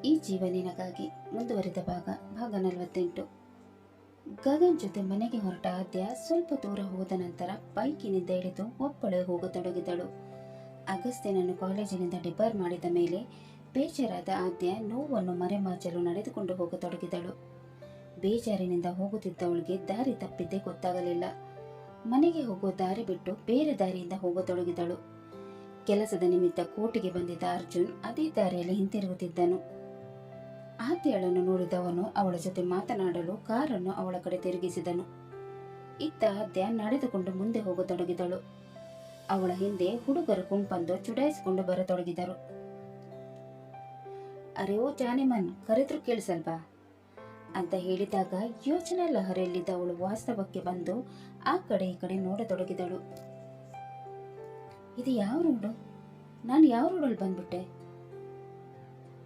ಈ ಜೀವ ನಿನಗಾಗಿ ಮುಂದುವರಿದ ಭಾಗ 48. ಗಗನ್ ಜೊತೆ ಮನೆಗೆ ಹೊರಟ ಆದ್ಯ ಸ್ವಲ್ಪ ದೂರ ಹೋದ ನಂತರ ಬೈಕಿನಿಂದ ಇಳಿದು ಒಬ್ಬಳೇ ಹೋಗತೊಡಗಿದಳು. ಅಗಸ್ತ್ಯನನ್ನು ಕಾಲೇಜಿನಿಂದ ಡಿಬಾರ್ ಮಾಡಿದ ಮೇಲೆ ಬೇಜಾರಾದ ಆದ್ಯ ನೋವನ್ನು ಮರೆಮಾಚಲು ನಡೆದುಕೊಂಡು ಹೋಗತೊಡಗಿದಳು. ಬೇಜಾರಿನಿಂದ ಹೋಗುತ್ತಿದ್ದವಳಿಗೆ ದಾರಿ ತಪ್ಪಿದ್ದೇ ಗೊತ್ತಾಗಲಿಲ್ಲ. ಮನೆಗೆ ಹೋಗೋ ದಾರಿ ಬಿಟ್ಟು ಬೇರೆ ದಾರಿಯಿಂದ ಹೋಗತೊಡಗಿದಳು. ಕೆಲಸದ ನಿಮಿತ್ತ ಕೋಟಿಗೆ ಬಂದಿದ್ದ ಅರ್ಜುನ್ ಅದೇ ದಾರಿಯಲ್ಲಿ ಹಿಂತಿರುಗುತ್ತಿದ್ದನು. ಆದ್ಯಳನ್ನು ನೋಡಿದವನು ಅವಳ ಜೊತೆ ಮಾತನಾಡಲು ಕಾರನ್ನು ಅವಳ ಕಡೆ ತಿರುಗಿಸಿದನು. ಇತ್ತ ಆದ್ಯ ನಡೆದುಕೊಂಡು ಮುಂದೆ ಹೋಗತೊಡಗಿದಳು. ಅವಳ ಹಿಂದೆ ಹುಡುಗರು ಗುಂಪಂದು ಚುಡಾಯಿಸಿಕೊಂಡು ಬರತೊಡಗಿದರು. ಅರೆ ಓ ಜಾನೆಮನ್, ಕರೆದ್ರು ಕೇಳಿಸಲ್ವಾ ಅಂತ ಹೇಳಿದಾಗ ಯೋಚನಾ ಲಹರಿಯಲ್ಲಿದ್ದ ಅವಳು ವಾಸ್ತವಕ್ಕೆ ಬಂದು ಆ ಕಡೆ ಈ ಕಡೆ ನೋಡತೊಡಗಿದಳು. ಇದು ಯಾವ ರೋಡು? ನಾನು ಯಾವ ರೋಡಲ್ಲಿ ಬಂದ್ಬಿಟ್ಟೆ?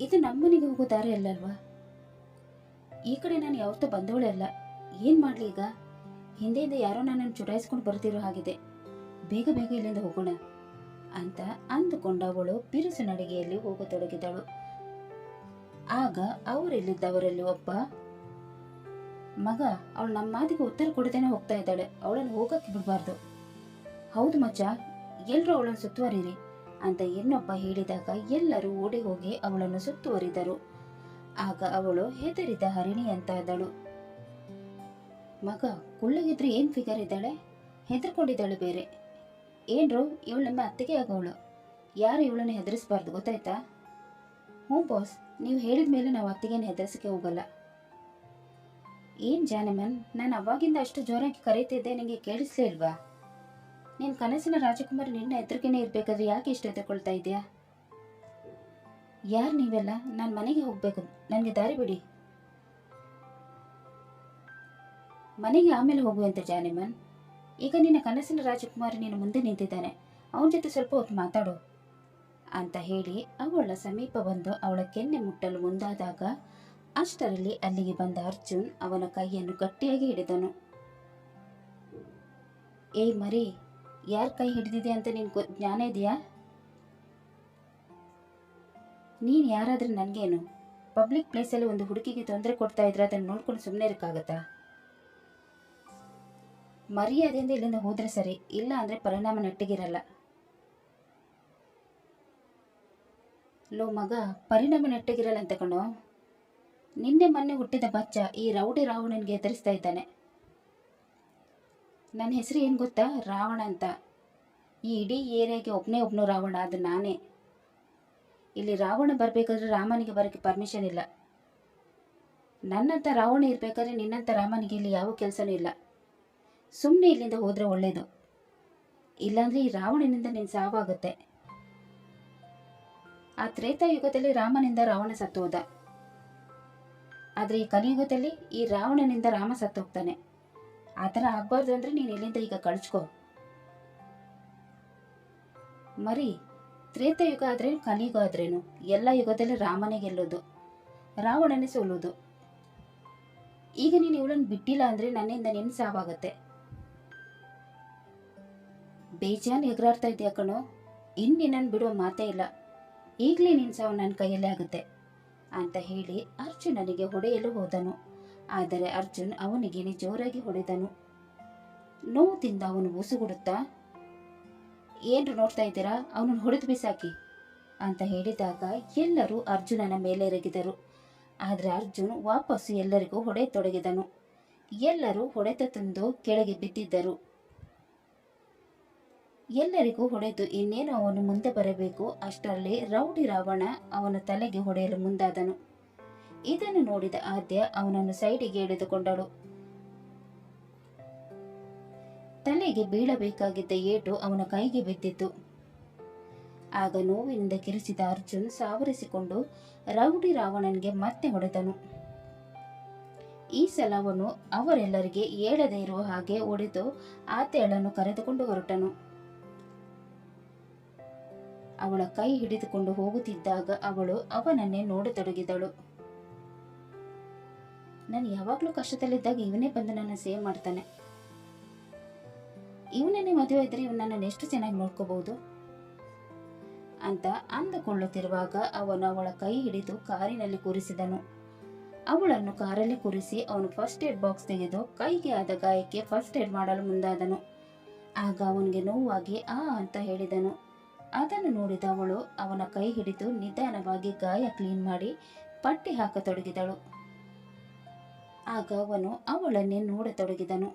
ಇದು ನಮ್ಮನೆಗೆ ಹೋಗೋ ದಾರಿ ಅಲ್ಲಲ್ವಾ? ಈ ಕಡೆ ನಾನು ಯಾವತ್ತೂ ಬಂದವಳೆ ಅಲ್ಲ. ಏನ್ ಮಾಡ್ಲಿ ಈಗ? ಹಿಂದೆಯಿಂದ ಯಾರೋ ನನ್ನನ್ನು ಚುಡಾಯಿಸ್ಕೊಂಡು ಬರ್ತಿರೋ ಹಾಗಿದೆ. ಬೇಗ ಬೇಗ ಇಲ್ಲಿಂದ ಹೋಗೋಣ ಅಂತ ಅಂದುಕೊಂಡವಳು ಬಿರುಸು ನಡಿಗೆಯಲ್ಲಿ ಹೋಗತೊಡಗಿದಳು. ಆಗ ಅವರಿಲ್ಲಿದ್ದವರಲ್ಲಿ ಒಬ್ಬ, ಮಗ, ಅವಳು ನಮ್ಮ ಮಾತಿಗೆ ಉತ್ತರ ಕೊಡದೇನೆ ಹೋಗ್ತಾ ಇದ್ದಾಳೆ, ಅವಳನ್ನು ಹೋಗಕ್ಕೆ ಬಿಡಬಾರ್ದು. ಹೌದು ಮಚ್ಚ, ಎಲ್ರೂ ಅವಳನ್ನು ಸುತ್ತುವರಿರಿ ಅಂತ ಇನ್ನೊಬ್ಬ ಹೇಳಿದಾಗ ಎಲ್ಲರೂ ಓಡಿ ಹೋಗಿ ಅವಳನ್ನು ಸುತ್ತುವರಿದರು. ಆಗ ಅವಳು ಹೆದರಿದ ಹರಿಣಿ ಅಂತಾದಳು. ಮಗ, ಕುಳ್ಳಗಿದ್ರೆ ಏನ್ ಫಿಗರ್ ಇದ್ದಾಳೆ, ಹೆದರ್ಕೊಂಡಿದ್ದಾಳೆ ಬೇರೆ. ಏನ್ರು, ಇವಳು ನಮ್ಮ ಅತ್ತಿಗೆ ಆಗೋವಳು. ಯಾರು ಇವಳನ್ನು ಹೆದರಿಸಬಾರ್ದು, ಗೊತ್ತಾಯ್ತಾ? ಹ್ಞೂ ಬಾಸ್, ನೀವು ಹೇಳಿದ ಮೇಲೆ ನಾವು ಅತ್ತಿಗೆನ ಹೆದರ್ಸಕ್ಕೆ ಹೋಗಲ್ಲ. ಏನ್ ಜಾನಮನ್, ನಾನು ಅವಾಗಿಂದ ಅಷ್ಟು ಜೋರಾಗಿ ಕರೀತಿದ್ದೆ, ನಿಂಗೆ ಕೇಳಿಸ್ಲೇ ಇಲ್ವಾ? ನೀನ್ ಕನಸಿನ ರಾಜಕುಮಾರಿ ನಿನ್ನ ಎದುರಿಗೇನೆ ಇರ್ಬೇಕಾದ್ರೆ ಯಾಕೆ ಇಷ್ಟು ಎದುರ್ಕೊಳ್ತಾ ಇದೆಯಾ? ಯಾರು ನೀವೆಲ್ಲ? ನಾನು ಮನೆಗೆ ಹೋಗ್ಬೇಕು, ನನಗೆ ದಾರಿ ಬಿಡಿ. ಮನೆಗೆ ಆಮೇಲೆ ಹೋಗುವಂತೆ ಜಾನೆಮನ್. ಈಗ ನಿನ್ನ ಕನಸಿನ ರಾಜಕುಮಾರಿ ನಿನ್ನ ಮುಂದೆ ನಿಂತಿದ್ದಾನೆ, ಅವನ ಜೊತೆ ಸ್ವಲ್ಪ ಹೊತ್ತು ಮಾತಾಡು ಅಂತ ಹೇಳಿ ಅವಳ ಸಮೀಪ ಬಂದು ಅವಳ ಕೆನ್ನೆ ಮುಟ್ಟಲು ಮುಂದಾದಾಗ ಅಷ್ಟರಲ್ಲಿ ಅಲ್ಲಿಗೆ ಬಂದ ಅರ್ಜುನ್ ಅವನ ಕೈಯನ್ನು ಗಟ್ಟಿಯಾಗಿ ಹಿಡಿದನು. ಏಯ್ ಮರಿ, ಯಾರ ಕೈ ಹಿಡಿದಿದೆ ಅಂತ ನಿನ್ಗೆ ಜ್ಞಾನ ಇದೆಯಾ? ನೀನು ಯಾರಾದ್ರೂ ನನಗೇನು? ಪಬ್ಲಿಕ್ ಪ್ಲೇಸಲ್ಲಿ ಒಂದು ಹುಡುಗಿಗೆ ತೊಂದರೆ ಕೊಡ್ತಾ ಇದ್ರೆ ಅದನ್ನು ನೋಡ್ಕೊಂಡು ಸುಮ್ಮನೆ ಇರೋಕ್ಕಾಗತ್ತಾ? ಮರ್ಯಾದೆಯಿಂದ ಇಲ್ಲಿಂದ ಹೋದ್ರೆ ಸರಿ, ಇಲ್ಲ ಅಂದರೆ ಪರಿಣಾಮ ನೆಟ್ಟಿಗಿರಲ್ಲ. ಲೋ ಮಗ, ಪರಿಣಾಮ ನೆಟ್ಟಿಗಿರಲ್ಲ ಅಂತ ಕಣೋ. ನಿನ್ನೆ ಮೊನ್ನೆ ಹುಟ್ಟಿದ ಬಚ್ಚ ಈ ರೌಡಿ ರಾವಣನಿಗೆ ಎದುರಿಸ್ತಾ ಇದ್ದಾನೆ. ನನ್ನ ಹೆಸರು ಏನು ಗೊತ್ತಾ? ರಾವಣ ಅಂತ. ಈ ಇಡೀ ಏರಿಯಾಗೆ ಒಬ್ಬನು ರಾವಣ, ಅದು ನಾನೇ. ಇಲ್ಲಿ ರಾವಣ ಬರಬೇಕಾದ್ರೆ ರಾಮನಿಗೆ ಬರೋಕ್ಕೆ ಪರ್ಮಿಷನ್ ಇಲ್ಲ. ನನ್ನಂಥ ರಾವಣ ಇರಬೇಕಾದ್ರೆ ನಿನ್ನಂಥ ರಾಮನಿಗೆ ಇಲ್ಲಿ ಯಾವ ಕೆಲಸನೂ ಇಲ್ಲ. ಸುಮ್ಮನೆ ಇಲ್ಲಿಂದ ಹೋದರೆ ಒಳ್ಳೆಯದು, ಇಲ್ಲಾಂದರೆ ಈ ರಾವಣನಿಂದ ನಿನ್ನ ಸಾವಾಗುತ್ತೆ. ಆ ತ್ರೇತಾಯುಗದಲ್ಲಿ ರಾಮನಿಂದ ರಾವಣ ಸತ್ತು ಹೋದ, ಆದರೆ ಈ ಕಲಿಯುಗದಲ್ಲಿ ಈ ರಾವಣನಿಂದ ರಾಮ ಸತ್ತು ಹೋಗ್ತಾನೆ. ಆ ಥರ ಆಗಬಾರ್ದು ಅಂದರೆ ನೀನು ಇಲ್ಲಿಂದ ಈಗ ಕಳಿಸ್ಕೋ. ಮರಿ, ತ್ರೇತಾಯುಗ ಆದ್ರೇನು ಕಲಿಯುಗ ಆದ್ರೇನು, ಎಲ್ಲ ಯುಗದಲ್ಲಿ ರಾಮನೇ ಗೆಲ್ಲೋದು, ರಾವಣನೇ ಸೋಲೋದು. ಈಗ ನೀನು ಇವಳನ್ನು ಬಿಟ್ಟಿಲ್ಲ ಅಂದರೆ ನನ್ನಿಂದ ನಿನ್ನ ಸಾವಾಗತ್ತೆ. ಬೇಜಾನ್ ಎಗರಾಡ್ತಾ ಇದೆಯಾ ಕಣೋ, ಇನ್ನು ನಿನ್ನನ್ನು ಬಿಡುವ ಮಾತೇ ಇಲ್ಲ. ಈಗಲೇ ನಿನ್ನ ಸಾವು ನನ್ನ ಕೈಯಲ್ಲೇ ಆಗುತ್ತೆ ಅಂತ ಹೇಳಿ ಅರ್ಜುನನಿಗೆ ಹೊಡೆಯಲು ಹೋದನು. ಆದರೆ ಅರ್ಜುನ್ ಅವನಿಗೇನೆ ಜೋರಾಗಿ ಹೊಡೆದನು. ನೋವುದಿಂದ ಅವನು ಉಸುಗುಡುತ್ತಾ, ಏನ್ರು ನೋಡ್ತಾ ಇದ್ದೀರಾ, ಅವನನ್ನು ಹೊಡೆದು ಬಿಸಾಕಿ ಅಂತ ಹೇಳಿದಾಗ ಎಲ್ಲರೂ ಅರ್ಜುನನ ಮೇಲೆ ಎರಗಿದರು. ಆದರೆ ಅರ್ಜುನ್ ವಾಪಸ್ಸು ಎಲ್ಲರಿಗೂ ಹೊಡೆಯತೊಡಗಿದನು. ಎಲ್ಲರೂ ಹೊಡೆತ ತಂದು ಕೆಳಗೆ ಬಿದ್ದಿದ್ದರು. ಎಲ್ಲರಿಗೂ ಹೊಡೆದು ಇನ್ನೇನು ಅವನು ಮುಂದೆ ಬರಬೇಕು, ಅಷ್ಟರಲ್ಲಿ ರೌಡಿ ರಾವಣ ಅವನ ತಲೆಗೆ ಹೊಡೆಯಲು ಮುಂದಾದನು. ಇದನ್ನು ನೋಡಿದ ಆದ್ಯ ಅವನನ್ನು ಸೈಡಿಗೆ ಎಳೆದುಕೊಂಡಳು. ತಲೆಗೆ ಬೀಳಬೇಕಾಗಿದ್ದ ಏಟು ಅವನ ಕೈಗೆ ಬಿದ್ದಿತ್ತು. ಆಗ ನೋವಿನಿಂದ ಕಿರಿಸಿದ ಅರ್ಜುನ್ ಸಾವರಿಸಿಕೊಂಡು ರೌಡಿ ರಾವಣನಿಗೆ ಮತ್ತೆ ಹೊಡೆದನು. ಈ ಸಲ ಅವನು ಅವರೆಲ್ಲರಿಗೆ ಏಳದೇ ಇರುವ ಹಾಗೆ ಹೊಡೆದು ಆದ್ಯಳನ್ನು ಕರೆದುಕೊಂಡು ಹೊರಟನು. ಅವಳ ಕೈ ಹಿಡಿದುಕೊಂಡು ಹೋಗುತ್ತಿದ್ದಾಗ ಅವಳು ಅವನನ್ನೇ ನೋಡತೊಡಗಿದಳು. ನಾನು ಯಾವಾಗಲೂ ಕಷ್ಟದಲ್ಲಿದ್ದಾಗ ಇವನೇ ಬಂದು ನನ್ನ ಸೇವ್ ಮಾಡ್ತಾನೆ. ಇವನನ್ನೇ ಮದುವೆ ಇದ್ರೆ ಇವನನ್ನು ಎಷ್ಟು ಚೆನ್ನಾಗಿ ನೋಡ್ಕೋಬಹುದು ಅಂತ ಅಂದುಕೊಳ್ಳುತ್ತಿರುವಾಗ ಅವನು ಅವಳ ಕೈ ಹಿಡಿದು ಕಾರಿನಲ್ಲಿ ಕೂರಿಸಿದನು. ಅವಳನ್ನು ಕಾರಲ್ಲಿ ಕೂರಿಸಿ ಅವನು ಫಸ್ಟ್ ಏಡ್ ಬಾಕ್ಸ್ ತೆಗೆದು ಕೈಗೆ ಆದ ಗಾಯಕ್ಕೆ ಫಸ್ಟ್ ಏಡ್ ಮಾಡಲು ಮುಂದಾದನು. ಆಗ ಅವನಿಗೆ ನೋವಾಗಿ ಅಂತ ಹೇಳಿದನು. ಅದನ್ನು ನೋಡಿದ ಅವಳು ಅವನ ಕೈ ಹಿಡಿದು ನಿಧಾನವಾಗಿ ಗಾಯ ಕ್ಲೀನ್ ಮಾಡಿ ಪಟ್ಟಿ ಹಾಕತೊಡಗಿದಳು. ಆಗ ಅವನು ಅವಳನ್ನೇ ನೋಡತೊಡಗಿದನು.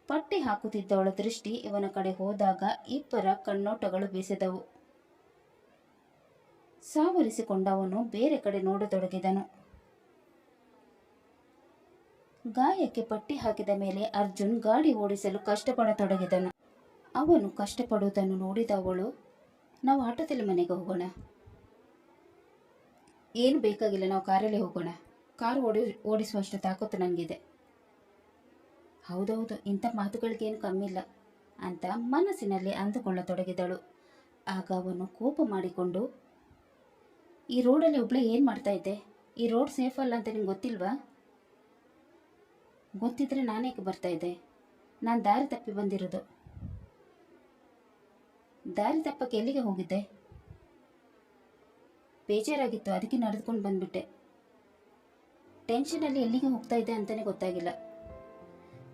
ಪಟ್ಟಿ ಹಾಕುತ್ತಿದ್ದವಳ ದೃಷ್ಟಿ ಇವನ ಕಡೆ ಹೋದಾಗ ಇಬ್ಬರ ಕಣ್ಣೋಟಗಳು ಬೆಸೆದವು. ಸಾವರಿಸಿಕೊಂಡವನು ಬೇರೆ ಕಡೆ ನೋಡತೊಡಗಿದನು. ಗಾಯಕ್ಕೆ ಪಟ್ಟಿ ಹಾಕಿದ ಮೇಲೆ ಅರ್ಜುನ್ ಗಾಡಿ ಓಡಿಸಲು ಕಷ್ಟಪಡತೊಡಗಿದನು. ಅವನು ಕಷ್ಟಪಡುವುದನ್ನು ನೋಡಿದ ಅವಳು, ನಾವು ಆಟೋದಲ್ಲಿ ಮನೆಗೆ ಹೋಗೋಣ. ಏನು ಬೇಕಾಗಿಲ್ಲ, ನಾವು ಕಾರಲ್ಲೇ ಹೋಗೋಣ. ಕಾರು ಓಡಿಸುವಷ್ಟು ತಾಕತ್ತು ನನಗಿದೆ. ಹೌದೌದು, ಇಂಥ ಮಾತುಗಳಿಗೇನು ಕಮ್ಮಿಲ್ಲ ಅಂತ ಮನಸ್ಸಿನಲ್ಲಿ ಅಂದುಕೊಳ್ಳತೊಡಗಿದಳು. ಆಗ ಅವನು ಕೋಪ ಮಾಡಿಕೊಂಡು, ಈ ರೋಡಲ್ಲಿ ಒಬ್ಬಳೇ ಏನು ಮಾಡ್ತಾ ಇದ್ದೆ? ಈ ರೋಡ್ ಸೇಫ್ ಅಲ್ಲ ಅಂತ ನಿಂಗೆ ಗೊತ್ತಿಲ್ವಾ? ಗೊತ್ತಿದ್ರೆ ನಾನೇಕೆ ಬರ್ತಾ ಇದ್ದೆ? ನಾನು ದಾರಿ ತಪ್ಪಿ ಬಂದಿರೋದು. ದಾರಿ ತಪ್ಪಕ್ಕೆ ಎಲ್ಲಿಗೆ ಹೋಗಿದ್ದೆ? ಬೇಜಾರಾಗಿತ್ತು, ಅದಕ್ಕೆ ನಡೆದುಕೊಂಡು ಬಂದ್ಬಿಟ್ಟೆ. ಟೆನ್ಷನಲ್ಲಿ ಎಲ್ಲಿಗೆ ಹೋಗ್ತಾ ಇದ್ದೆ ಅಂತಲೇ ಗೊತ್ತಾಗಿಲ್ಲ.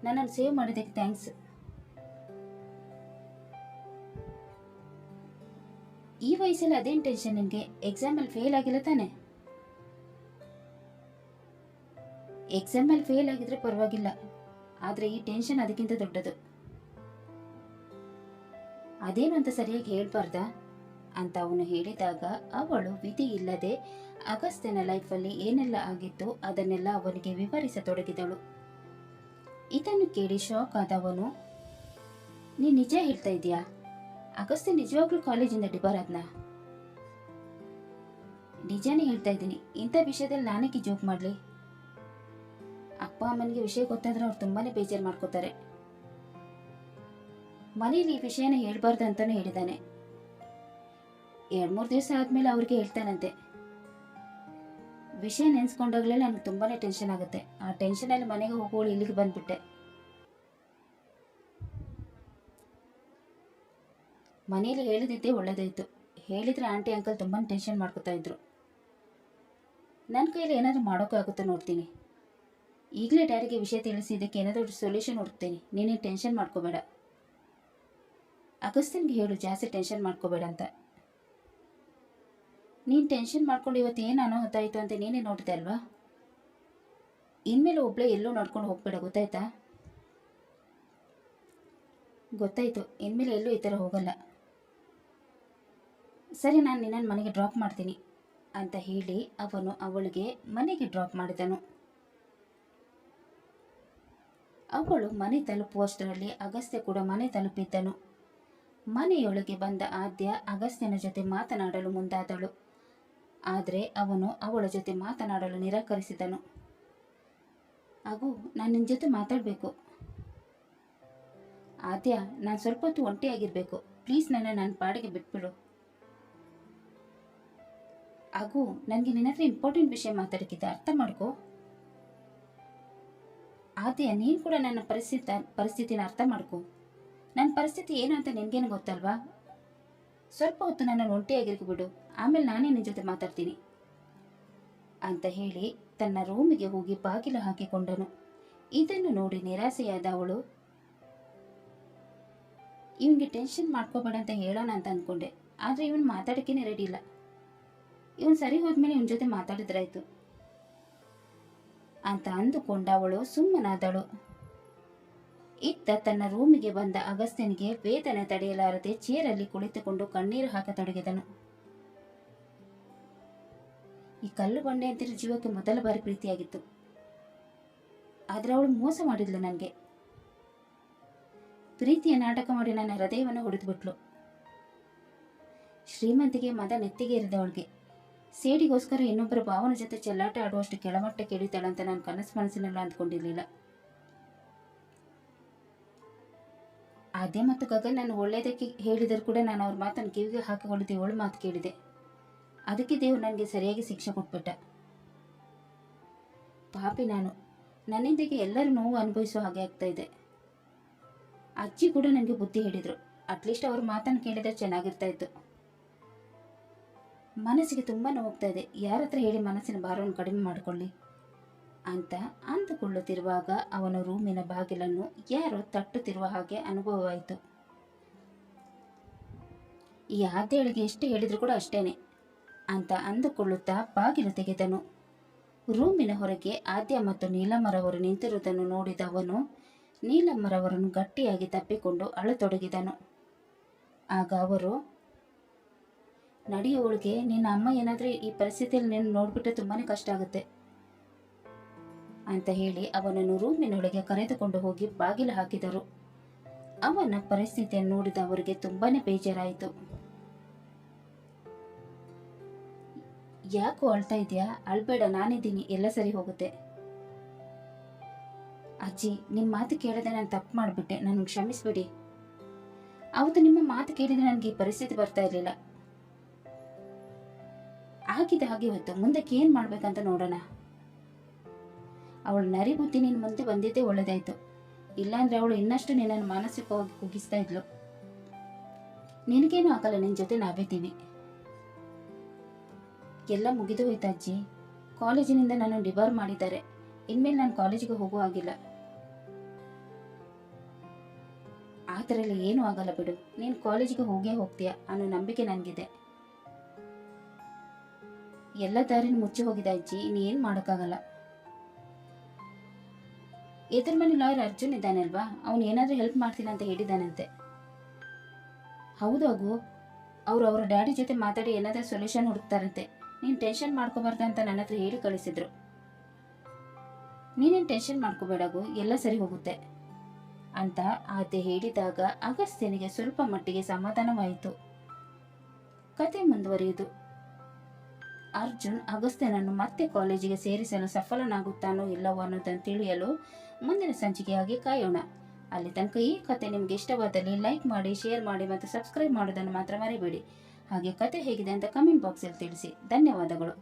ನನ್ನನ್ನು ಸೇವ್ ಮಾಡಿದ್ದಕ್ಕೆ ಥ್ಯಾಂಕ್ಸ್. ಈ ವಯಸ್ಸಲ್ಲಿ ಅದೇನು ಟೆನ್ಷನ್ ನಿನಗೆ? ಎಕ್ಸಾಮಲ್ಲಿ ಫೇಲ್ ಆಗಿಲ್ಲ ತಾನೆ? ಎಕ್ಸಾಮಲ್ಲಿ ಫೇಲ್ ಆಗಿದ್ರೆ ಪರವಾಗಿಲ್ಲ, ಆದರೆ ಈ ಟೆನ್ಷನ್ ಅದಕ್ಕಿಂತ ದೊಡ್ಡದು. ಅದೇನು ಅಂತ ಸರಿಯಾಗಿ ಹೇಳ್ಬಾರ್ದಾ ಅಂತ ಅವನು ಹೇಳಿದಾಗ ಅವಳು ವಿಧಿ ಇಲ್ಲದೆ ಅಗಸ್ತ್ಯನ ಲೈಫಲ್ಲಿ ಏನೆಲ್ಲ ಆಗಿತ್ತು ಅದನ್ನೆಲ್ಲ ಅವನಿಗೆ ವಿವರಿಸತೊಡಗಿದಳು. ಇದನ್ನು ಕೇಳಿ ಶಾಕ್ ಆದವನು, ನೀನು ನಿಜ ಹೇಳ್ತಾ ಇದೀಯಾ? ಅಗಸ್ತ್ಯ ನಿಜವಾಗ್ಲೂ ಕಾಲೇಜಿಂದ ಡಿಬಾರ್ ಆದ್ನಾ? ನಿಜಾನೇ ಹೇಳ್ತಾ ಇದ್ದೀನಿ. ಇಂಥ ವಿಷಯದಲ್ಲಿ ನಾನೇಕೆ ಜೋಕ್ ಮಾಡಲಿ? ಅಪ್ಪ ಅಮ್ಮನಿಗೆ ವಿಷಯ ಗೊತ್ತಾದ್ರೆ ಅವ್ರು ತುಂಬಾನೇ ಬೇಜಾರು ಮಾಡ್ಕೋತಾರೆ. ಮನೇಲಿ ಈ ವಿಷಯನ ಹೇಳ್ಬಾರ್ದು ಅಂತಾನು ಹೇಳಿದ್ದಾನೆ. 2-3 ದಿವಸ ಆದ್ಮೇಲೆ ಅವ್ರಿಗೆ ಹೇಳ್ತಾನಂತೆ. ವಿಷಯ ನೆನೆಸ್ಕೊಂಡಾಗಲೇ ನನಗೆ ತುಂಬಾನೇ ಟೆನ್ಷನ್ ಆಗುತ್ತೆ. ಆ ಟೆನ್ಷನಲ್ಲಿ ಮನೆಗೆ ಹೋಗೋಳು ಇಲ್ಲಿಗೆ ಬಂದ್ಬಿಟ್ಟೆ. ಮನೇಲಿ ಹೇಳಿದ್ದೆ ಒಳ್ಳೇದಾಯ್ತು. ಹೇಳಿದ್ರೆ ಆಂಟಿ ಅಂಕಲ್ ತುಂಬಾ ಟೆನ್ಷನ್ ಮಾಡ್ಕೋತಾ ಇದ್ರು. ನನ್ನ ಕೈಯಲ್ಲಿ ಏನಾದರೂ ಮಾಡೋಕ್ಕಾಗುತ್ತೋ ನೋಡ್ತೀನಿ. ಈಗಲೇ ಡ್ಯಾಡಿಗೆ ವಿಷಯ ತಿಳಿಸಿ ಇದಕ್ಕೆ ಏನಾದರೂ ಸೊಲ್ಯೂಷನ್ ಹುಡುಕ್ತೀನಿ. ನೀನೇನು ಟೆನ್ಷನ್ ಮಾಡ್ಕೋಬೇಡ. ಅಗಸ್ತ್ಯನ್ಗೆ ಹೇಳು ಜಾಸ್ತಿ ಟೆನ್ಷನ್ ಮಾಡ್ಕೋಬೇಡ ಅಂತ. ನೀನು ಟೆನ್ಷನ್ ಮಾಡ್ಕೊಂಡು ಇವತ್ತು ಏನು ಅನಾಹುತ ಆಯಿತು ಅಂತ ನೀನೇ ನೋಡಿದೆ ಅಲ್ವಾ? ಇನ್ಮೇಲೆ ಒಬ್ಬಳೇ ಎಲ್ಲೂ ನೋಡ್ಕೊಂಡು ಹೋಗ್ಬೇಡ, ಗೊತ್ತಾಯ್ತಾ? ಗೊತ್ತಾಯ್ತು, ಇನ್ಮೇಲೆ ಎಲ್ಲೂ ಈ ಥರ ಹೋಗಲ್ಲ. ಸರಿ, ನಾನು ನಿನ್ನನ್ನು ಮನೆಗೆ ಡ್ರಾಪ್ ಮಾಡ್ತೀನಿ ಅಂತ ಹೇಳಿ ಅವನು ಅವಳಿಗೆ ಮನೆಗೆ ಡ್ರಾಪ್ ಮಾಡಿದನು. ಅವಳು ಮನೆ ತಲುಪುವಷ್ಟರಲ್ಲಿ ಅಗಸ್ತ್ಯ ಕೂಡ ಮನೆ ತಲುಪಿದ್ದನು. ಮನೆಯೊಳಗೆ ಬಂದ ಆದ್ಯ ಅಗಸ್ತ್ಯನ ಜೊತೆ ಮಾತನಾಡಲು ಮುಂದಾದಳು. ಆದರೆ ಅವನು ಅವಳ ಜೊತೆ ಮಾತನಾಡಲು ನಿರಾಕರಿಸಿದನು. ಆಗು, ನಾನು ನಿನ್ನ ಜೊತೆ ಮಾತಾಡಬೇಕು. ಆದ್ಯ, ನಾನು ಸ್ವಲ್ಪ ಹೊತ್ತು ಒಂಟಿಯಾಗಿರಬೇಕು. ಪ್ಲೀಸ್ ನನ್ನ ಪಾಡಿಗೆ ಬಿಟ್ಬಿಡು. ಆಗು, ನನಗೆ ನಿನ್ನ ಹತ್ರ ಇಂಪಾರ್ಟೆಂಟ್ ವಿಷಯ ಮಾತಾಡೋಕ್ಕಿದೆ, ಅರ್ಥ ಮಾಡ್ಕೋ. ಆದ್ಯ, ನೀನು ಕೂಡ ನನ್ನ ಪರಿಸ್ಥಿತಿನ ಅರ್ಥ ಮಾಡ್ಕೋ. ನನ್ನ ಪರಿಸ್ಥಿತಿ ಏನು ಅಂತ ನಿನಗೇನು ಗೊತ್ತಲ್ವಾ? ಸ್ವಲ್ಪ ಹೊತ್ತು ನನ್ನನ್ನು ಒಂಟಿಯಾಗಿರ್ಕು ಬಿಡು, ಆಮೇಲೆ ನಾನೇ ನಿನ್ನ ಜೊತೆ ಮಾತಾಡ್ತೀನಿ ಅಂತ ಹೇಳಿ ತನ್ನ ರೂಮಿಗೆ ಹೋಗಿ ಬಾಗಿಲು ಹಾಕಿಕೊಂಡನು. ಇದನ್ನು ನೋಡಿ ನಿರಾಸೆಯಾದ ಅವಳು, ಇವನಿಗೆ ಟೆನ್ಷನ್ ಮಾಡ್ಕೋಬೇಡ ಅಂತ ಹೇಳೋಣ ಅಂತ ಅಂದ್ಕೊಂಡೆ, ಆದರೆ ಇವನು ಮಾತಾಡೋಕ್ಕೇನೆ ರೆಡಿ ಇಲ್ಲ. ಇವನು ಸರಿ ಹೋದ್ಮೇಲೆ ಇವನ ಜೊತೆ ಮಾತಾಡಿದ್ರಾಯ್ತು ಅಂತ ಅಂದುಕೊಂಡ ಅವಳು ಸುಮ್ಮನಾದಳು. ಇತ್ತ ತನ್ನ ರೂಮಿಗೆ ಬಂದ ಅಗಸ್ತ್ಯನಿಗೆ ವೇದನೆ ತಡೆಯಲಾರದೆ ಚೇರಲ್ಲಿ ಕುಳಿತುಕೊಂಡು ಕಣ್ಣೀರು ಹಾಕತೊಡಗಿದನು. ಈ ಕಲ್ಲು ಬಂಡೆ ಅಂತಿರೋ ಜೀವಕ್ಕೆ ಮೊದಲ ಬಾರಿ ಪ್ರೀತಿಯಾಗಿತ್ತು, ಆದ್ರೆ ಅವಳು ಮೋಸ ಮಾಡಿದ್ಲು. ನನಗೆ ಪ್ರೀತಿಯ ನಾಟಕ ಮಾಡಿ ನನ್ನ ಹೃದಯವನ್ನು ಹೊಡೆದುಬಿಟ್ಲು. ಶ್ರೀಮಂತಿಗೆ ಮದ ನೆತ್ತಿಗೆ ಇರಿದವಳಿಗೆ ಸೇಡಿಗೋಸ್ಕರ ಇನ್ನೊಬ್ಬರ ಭಾವನ ಜೊತೆ ಚೆಲ್ಲಾಟ ಆಡುವಷ್ಟು ಕೆಳಮಟ್ಟಕ್ಕೆ ಇಳಿತಾಳಂತ ನಾನು ಕನಸು ಮನಸ್ಸಿನೆಲ್ಲ ಅಂದ್ಕೊಂಡಿರಲಿಲ್ಲ. ಆದ್ಯ ಮತ್ತು ಗಗನ್ ನಾನು ಒಳ್ಳೆಯದಕ್ಕೆ ಹೇಳಿದರೂ ಕೂಡ ನಾನು ಅವ್ರ ಮಾತನ್ನು ಕಿವಿಗೆ ಹಾಕಿಕೊಂಡು ದೇವಳ ಮಾತು ಕೇಳಿದೆ. ಅದಕ್ಕೆ ದೇವ್ರು ನನಗೆ ಸರಿಯಾಗಿ ಶಿಕ್ಷೆ ಕೊಟ್ಬಿಟ್ಟ. ಪಾಪಿ ನಾನು, ನನ್ನಿಂದಿಗೆ ಎಲ್ಲರೂ ನೋವು ಅನುಭವಿಸೋ ಹಾಗೆ ಆಗ್ತಾ ಇದೆ. ಅಜ್ಜಿ ಕೂಡ ನನಗೆ ಬುದ್ಧಿ ಹೇಳಿದರು. ಅಟ್ಲೀಸ್ಟ್ ಅವ್ರ ಮಾತನ್ನು ಕೇಳಿದ್ರೆ ಚೆನ್ನಾಗಿರ್ತಾ ಇತ್ತು. ಮನಸ್ಸಿಗೆ ತುಂಬ ನೋವಾಗ್ತಾ ಇದೆ, ಯಾರ ಹತ್ರ ಹೇಳಿ ಮನಸ್ಸಿನ ಭಾರವನ್ನು ಕಡಿಮೆ ಮಾಡಿಕೊಳ್ಳಿ ಅಂತ ಅಂದುಕೊಳ್ಳುತ್ತಿರುವಾಗ ಅವನ ರೂಮಿನ ಬಾಗಿಲನ್ನು ಯಾರೋ ತಟ್ಟುತ್ತಿರುವ ಹಾಗೆ ಅನುಭವವಾಯಿತು. ಈ ಆದ್ಯಳಿಗೆ ಎಷ್ಟು ಹೇಳಿದ್ರು ಕೂಡ ಅಷ್ಟೇನೆ ಅಂತ ಅಂದುಕೊಳ್ಳುತ್ತಾ ಬಾಗಿಲು ತೆಗೆದನು. ರೂಮಿನ ಹೊರಗೆ ಆದ್ಯ ಮತ್ತು ನೀಲಮ್ಮರವರು ನಿಂತಿರುವುದನ್ನು ನೋಡಿದ ಅವನು ನೀಲಮ್ಮರವರನ್ನು ಗಟ್ಟಿಯಾಗಿ ತಪ್ಪಿಕೊಂಡು ಅಳತೊಡಗಿದನು. ಆಗ ಅವರು, ನಡೆಯುವಳಿಗೆ, ನಿನ್ನ ಅಮ್ಮ ಏನಾದರೂ ಈ ಪರಿಸ್ಥಿತಿಯಲ್ಲಿ ನಿನ್ನ ನೋಡ್ಬಿಟ್ರೆ ತುಂಬಾ ಕಷ್ಟ ಆಗುತ್ತೆ ಅಂತ ಹೇಳಿ ಅವನನ್ನು ರೂಮಿನೊಳಗೆ ಕರೆದುಕೊಂಡು ಹೋಗಿ ಬಾಗಿಲು ಹಾಕಿದರು. ಅವನ ಪರಿಸ್ಥಿತಿಯನ್ನು ನೋಡಿದ ಅವರಿಗೆ ತುಂಬಾನೇ ಬೇಜಾರಾಯಿತು. ಯಾಕೋ ಅಳ್ತಾ ಇದೆಯಾ? ಅಳ್ಬೇಡ, ನಾನಿದ್ದೀನಿ, ಎಲ್ಲ ಸರಿ ಹೋಗುತ್ತೆ. ಅಜ್ಜಿ, ನಿಮ್ಮ ಮಾತು ಕೇಳದೆ ನಾನು ತಪ್ಪು ಮಾಡಿಬಿಟ್ಟೆ, ನನಗೆ ಕ್ಷಮಿಸ್ಬಿಡಿ. ಅವತ್ತು ನಿಮ್ಮ ಮಾತು ಕೇಳಿದ್ರೆ ನನಗೆ ಈ ಪರಿಸ್ಥಿತಿ ಬರ್ತಾ ಇರಲಿಲ್ಲ. ಆಗಿದೆ ಹಾಗೆ ಹೊತ್ತು, ಮುಂದಕ್ಕೆ ಏನು ಮಾಡ್ಬೇಕಂತ ನೋಡೋಣ. ಅವಳು ನರಿ ಬುದ್ಧಿ ನಿನ್ನ ಮುಂದೆ ಬಂದಿದ್ದೇ ಒಳ್ಳೇದಾಯ್ತು, ಇಲ್ಲಾಂದ್ರೆ ಅವಳು ಇನ್ನಷ್ಟು ನಿನ್ನನ್ನು ಮಾನಸಿಕವಾಗಿ ಕುಗ್ಗಿಸ್ತಾ ಇದ್ಲು. ನಿನಗೇನು ಆಗಲ್ಲ, ನಿನ್ನ ಜೊತೆ ನಾವಿದ್ದೀವಿ. ಎಲ್ಲ ಮುಗಿದು ಹೋಯ್ತು ಅಜ್ಜಿ. ಕಾಲೇಜಿನಿಂದ ನಾನು ಡಿಬಾರ್ ಮಾಡಿದ್ದಾರೆ, ಇನ್ಮೇಲೆ ನಾನು ಕಾಲೇಜಿಗೆ ಹೋಗೋ ಹಾಗಿಲ್ಲ. ಆ ಥರ ಎಲ್ಲ ಏನೂ ಆಗಲ್ಲ ಬಿಡು, ನೀನು ಕಾಲೇಜಿಗೆ ಹೋಗೇ ಹೋಗ್ತೀಯ ಅನ್ನೋ ನಂಬಿಕೆ ನನಗಿದೆ. ಎಲ್ಲ ದಾರಿನ ಮುಚ್ಚಿ ಹೋಗಿದೆ ಅಜ್ಜಿ, ಇನ್ನೇನು ಮಾಡೋಕ್ಕಾಗಲ್ಲ. ಎದುರ ಮನೆ ಲಾಯರ್ ಅರ್ಜುನ್ ಇದ್ದಾನಲ್ವಾ, ಅವನು ಏನಾದರೂ ಹೆಲ್ಪ್ ಮಾಡ್ತೀನಿ ಅಂತ ಹೇಳಿದ್ದಾನಂತೆ. ಹೌದು ಅಗು, ಅವರ ಡ್ಯಾಡಿ ಜೊತೆ ಮಾತಾಡಿ ಏನಾದರೂ ಸೊಲ್ಯೂಷನ್ ಹುಡುಕ್ತಾರಂತೆ. ನೀನು ಟೆನ್ಷನ್ ಮಾಡ್ಕೋಬಾರ್ದು ಅಂತ ನನ್ನ ಹತ್ರ ಹೇಳಿ ಕಳಿಸಿದ್ರು. ನೀನೇನು ಟೆನ್ಷನ್ ಮಾಡ್ಕೋಬೇಡಗು, ಎಲ್ಲ ಸರಿ ಹೋಗುತ್ತೆ ಅಂತ ಆತೆ ಹೇಳಿದಾಗ ಅಗಸ್ತ್ಯನಿಗೆ ಸ್ವಲ್ಪ ಮಟ್ಟಿಗೆ ಸಮಾಧಾನವಾಯಿತು. ಕತೆ ಮುಂದುವರಿಯುವುದು. ಅರ್ಜುನ್ ಅಗಸ್ತ್ಯನನ್ನು ಮತ್ತೆ ಕಾಲೇಜಿಗೆ ಸೇರಿಸಲು ಸಫಲನಾಗುತ್ತಾನೋ ಇಲ್ಲವೋ ಅನ್ನೋದನ್ನು ತಿಳಿಯಲು ಮುಂದಿನ ಸಂಚಿಕೆಯಾಗಿ ಕಾಯೋಣ. ಅಲ್ಲಿ ತನಕ ಈ ಕತೆ ನಿಮ್ಗೆ ಇಷ್ಟವಾದಲ್ಲಿ ಲೈಕ್ ಮಾಡಿ, ಶೇರ್ ಮಾಡಿ ಮತ್ತು ಸಬ್ಸ್ಕ್ರೈಬ್ ಮಾಡೋದನ್ನು ಮಾತ್ರ ಮರಿಬೇಡಿ. ಹಾಗೆ ಕತೆ ಹೇಗಿದೆ ಅಂತ ಕಮೆಂಟ್ ಬಾಕ್ಸಲ್ಲಿ ತಿಳಿಸಿ. ಧನ್ಯವಾದಗಳು.